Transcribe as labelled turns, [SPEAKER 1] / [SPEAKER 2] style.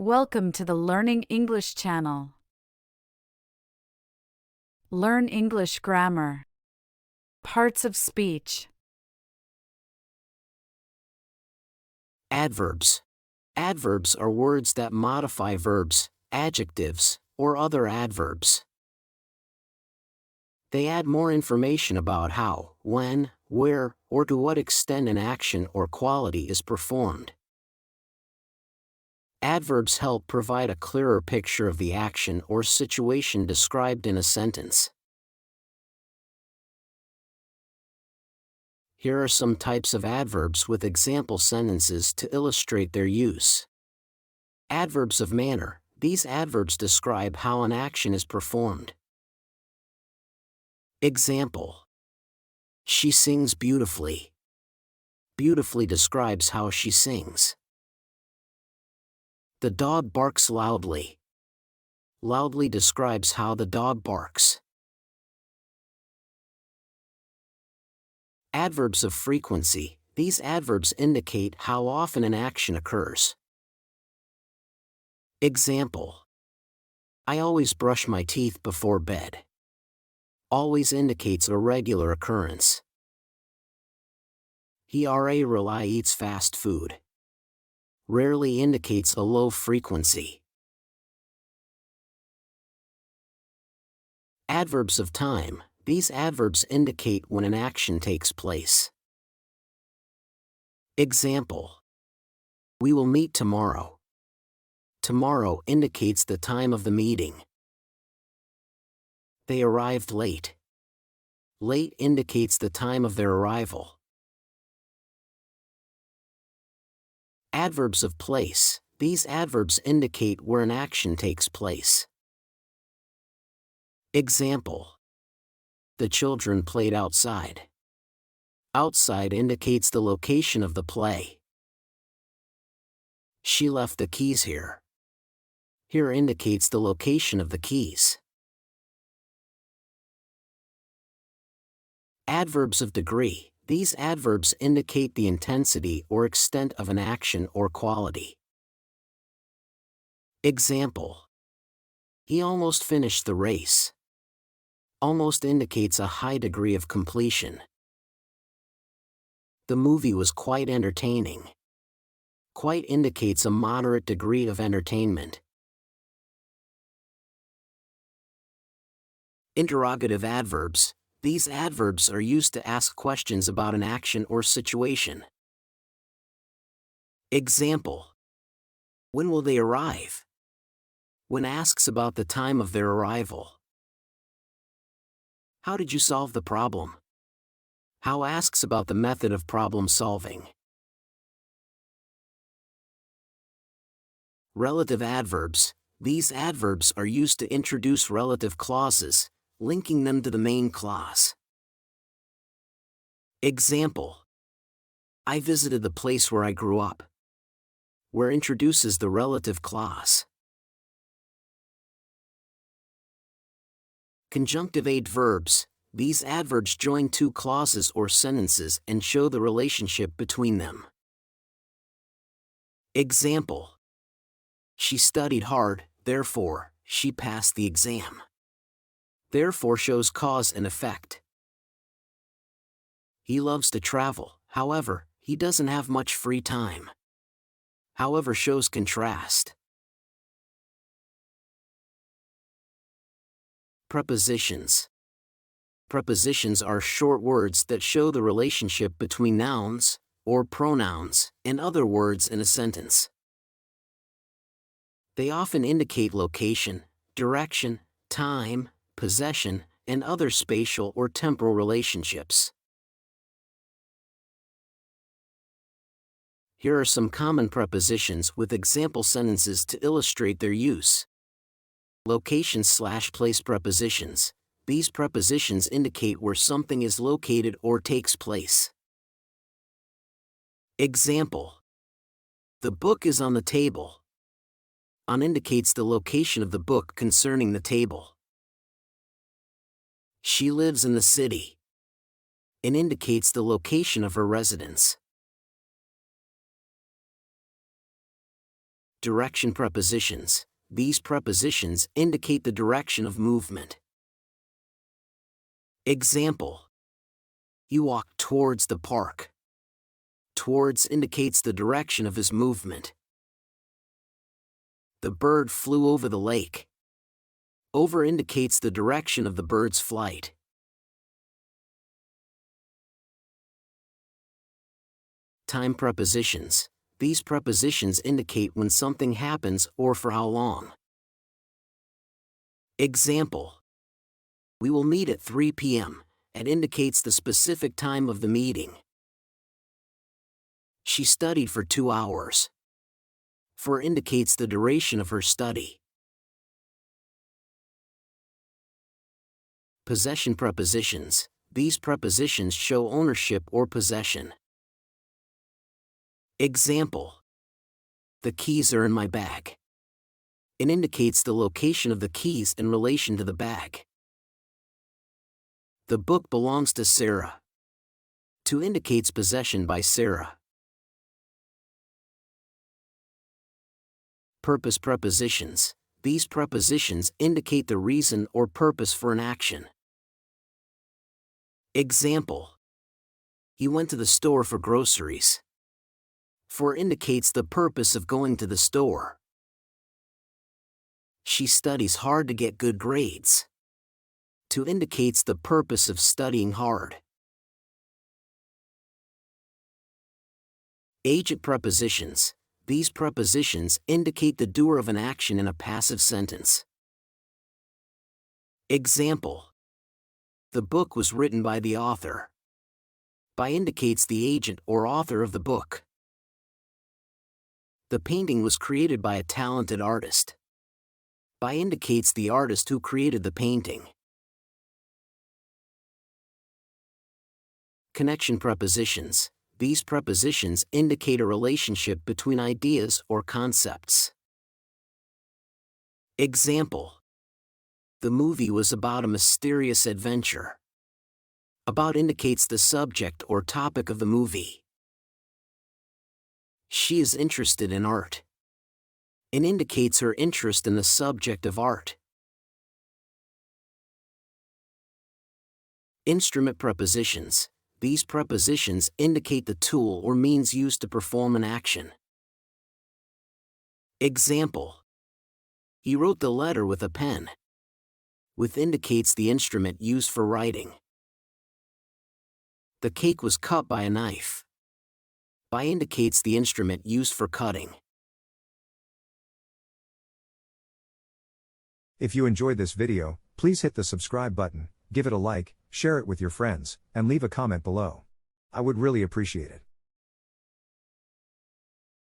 [SPEAKER 1] Welcome to the Learning English channel. Learn English grammar. Parts of speech.
[SPEAKER 2] Adverbs. Adverbs are words that modify verbs, adjectives, or other adverbs. They add more information about how, when, where, or to what extent an action or quality is performed. Adverbs help provide a clearer picture of the action or situation described in a sentence. Here are some types of adverbs with example sentences to illustrate their use. Adverbs of manner. These adverbs describe how an action is performed. Example: she sings beautifully. Beautifully describes how she sings. The dog barks loudly. Loudly describes how the dog barks. Adverbs of frequency. These adverbs indicate how often an action occurs. Example: I always brush my teeth before bed. Always indicates a regular occurrence. He rarely eats fast food. Rarely indicates a low frequency. Adverbs of time. These adverbs indicate when an action takes place. Example: we will meet tomorrow. Tomorrow indicates the time of the meeting. They arrived late. Late indicates the time of their arrival. Adverbs of place. These adverbs indicate where an action takes place. Example: the children played outside. Outside indicates the location of the play. She left the keys here. Here indicates the location of the keys. Adverbs of degree. These adverbs indicate the intensity or extent of an action or quality. Example: he almost finished the race. Almost indicates a high degree of completion. The movie was quite entertaining. Quite indicates a moderate degree of entertainment. Interrogative adverbs. These adverbs are used to ask questions about an action or situation. Example: when will they arrive? When asks about the time of their arrival. How did you solve the problem? How asks about the method of problem solving. Relative adverbs. These adverbs are used to introduce relative clauses, linking them to the main clause. Example: I visited the place where I grew up. Where introduces the relative clause. Conjunctive verbs. These adverbs join two clauses or sentences and show the relationship between them. Example: she studied hard, therefore, she passed the exam. Therefore shows cause and effect. He loves to travel, however, he doesn't have much free time. However shows contrast. Prepositions. Prepositions are short words that show the relationship between nouns, or pronouns, and other words in a sentence. They often indicate location, direction, time, possession, and other spatial or temporal relationships. Here are some common prepositions with example sentences to illustrate their use. Location/place prepositions. These prepositions indicate where something is located or takes place. Example: the book is on the table. On indicates the location of the book concerning the table. She lives in the city. It indicates the location of her residence. Direction prepositions. These prepositions indicate the direction of movement. Example. He walked towards the park. Towards indicates the direction of his movement. The bird flew over the lake. Over indicates the direction of the bird's flight. Time prepositions. These prepositions indicate when something happens or for how long. Example. We will meet at 3 p.m. It indicates the specific time of the meeting. She studied for 2 hours. For indicates the duration of her study. Possession prepositions. These prepositions show ownership or possession. Example. The keys are in my bag. It indicates the location of the keys in relation to the bag. The book belongs to Sarah. To indicates possession by Sarah. Purpose prepositions. These prepositions indicate the reason or purpose for an action. Example. He went to the store for groceries. For indicates the purpose of going to the store. She studies hard to get good grades. To indicates the purpose of studying hard. Agent prepositions. These prepositions indicate the doer of an action in a passive sentence. Example. The book was written by the author. By indicates the agent or author of the book. The painting was created by a talented artist. By indicates the artist who created the painting. Connection prepositions. These prepositions indicate a relationship between ideas or concepts. Example. The movie was about a mysterious adventure. About indicates the subject or topic of the movie. She is interested in art. It indicates her interest in the subject of art. Instrument prepositions. These prepositions indicate the tool or means used to perform an action. Example. He wrote the letter with a pen. With indicates the instrument used for writing. The cake was cut by a knife. By indicates the instrument used for cutting.
[SPEAKER 3] If you enjoyed this video, please hit the subscribe button, give it a like, share it with your friends, and leave a comment below. I would really appreciate it.